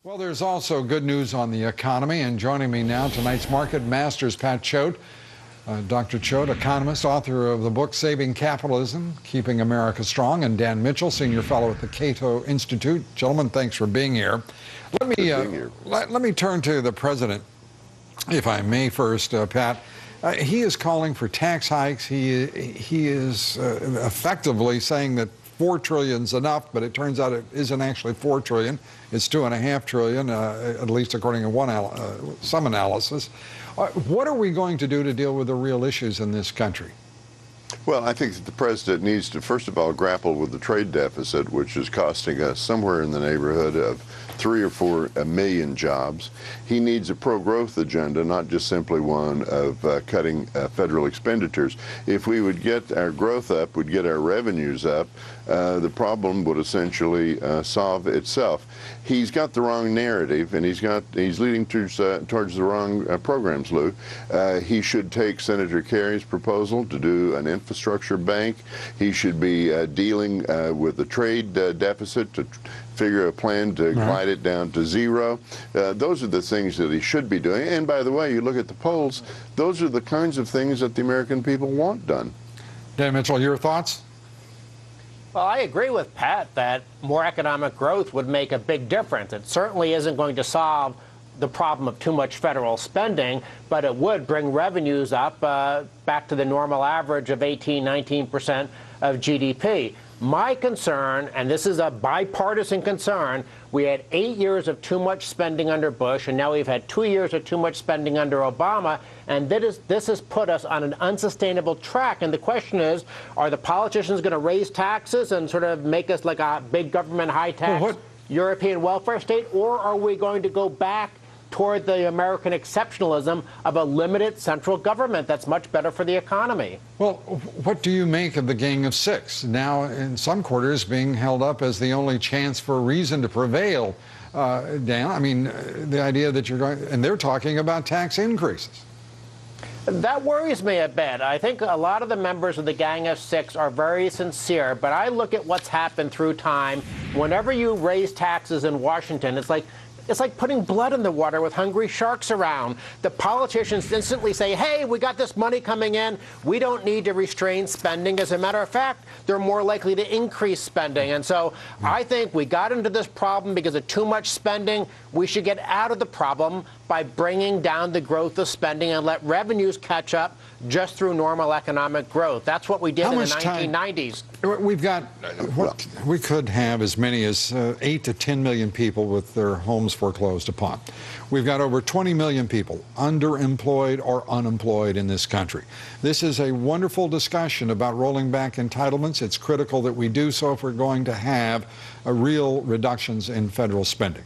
Well, there's also good news on the economy, and joining me now, tonight's Market Masters, Pat Choate. Dr. Choate, economist, author of the book Saving Capitalism, Keeping America Strong, and Dan Mitchell, senior fellow at the Cato Institute. Gentlemen, thanks for being here. Let me turn to the president, if I may first, Pat. He is calling for tax hikes. He is effectively saying that $4 trillion is enough, but it turns out it isn't actually $4 trillion. It's $2.5 trillion, at least according to some analysis. What are we going to do to deal with the real issues in this country? Well, I think that the president needs to, first of all, grapple with the trade deficit, which is costing us somewhere in the neighborhood of 3 or 4 million jobs. He needs a pro-growth agenda, not just simply one of cutting federal expenditures. If we would get our growth up, we'd get our revenues up, the problem would essentially solve itself. He's got the wrong narrative, and he's leading towards the wrong programs, Lou. He should take Senator Kerry's proposal to do an infrastructure bank. He should be dealing with the trade deficit to figure a plan to glide it down to zero. Those are the things that he should be doing. And by the way, you look at the polls, those are the kinds of things that the American people want done. Dan Mitchell, your thoughts? Well, I agree with Pat that more economic growth would make a big difference. It certainly isn't going to solve the problem of too much federal spending, but it would bring revenues up back to the normal average of 18–19% of GDP. My concern, and this is a bipartisan concern, we had 8 years of too much spending under Bush, and now we've had 2 years of too much spending under Obama, and this has put us on an unsustainable track. And the question is, are the politicians going to raise taxes and sort of make us like a big government high-tax European welfare state, or are we going to go back toward the American exceptionalism of a limited central government that's much better for the economy? Well, what do you make of the Gang of Six, now in some quarters being held up as the only chance for reason to prevail? Dan, I mean, the idea that you're going, and they're talking about tax increases. That worries me a bit. I think a lot of the members of the Gang of Six are very sincere, but I look at what's happened through time. Whenever you raise taxes in Washington, it's like putting blood in the water with hungry sharks around. The politicians instantly say, hey, we got this money coming in. We don't need to restrain spending. As a matter of fact, they're more likely to increase spending. And so I think we got into this problem because of too much spending. We should get out of the problem by bringing down the growth of spending and let revenues catch up just through normal economic growth. That's what we did in the 1990s. We've got, we could have as many as 8 to 10 million people with their homes foreclosed upon. We've got over 20 million people underemployed or unemployed in this country. This is a wonderful discussion about rolling back entitlements. It's critical that we do so if we're going to have real reductions in federal spending.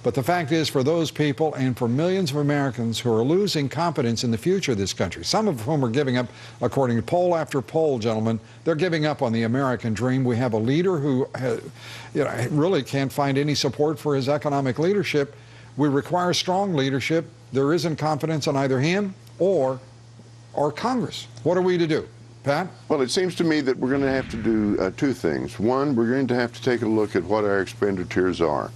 But the fact is, for those people and for millions of Americans who are losing confidence in the future of this country, some of whom are giving up, according to poll after poll, gentlemen, they're giving up on the American dream. We have a leader who really can't find any support for his economic leadership. We require strong leadership. There isn't confidence in either him or Congress. What are we to do? Pat? Well, it seems to me that we're going to have to do 2 things. One, we're going to have to take a look at what our expenditures are.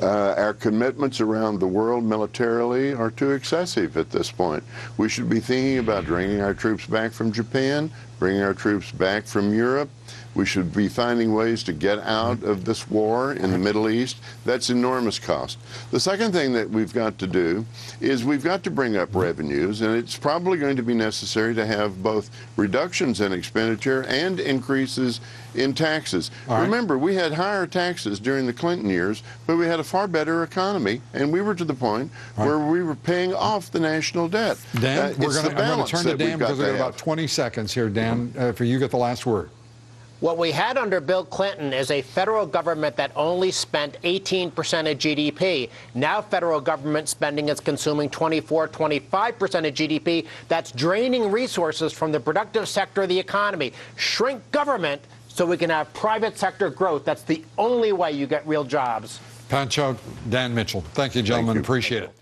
Our commitments around the world militarily are too excessive at this point. We should be thinking about bringing our troops back from Japan, bringing our troops back from Europe. We should be finding ways to get out of this war in the Middle East. That's enormous cost. The second thing that we've got to do is we've got to bring up revenues, and it's probably going to be necessary to have both reductions in expenditure and increases in taxes. Remember, we had higher taxes during the Clinton years, but we had a far better economy, and we were to the point where we were paying off the national debt. Dan, I'm going to turn to Dan because we've got about 20 seconds here, Dan, for you get the last word. What we had under Bill Clinton is a federal government that only spent 18% of GDP. Now federal government spending is consuming 24–25% of GDP. That's draining resources from the productive sector of the economy. Shrink government so we can have private sector growth. That's the only way you get real jobs. Pat Choate, Dan Mitchell. Thank you, gentlemen. Appreciate it.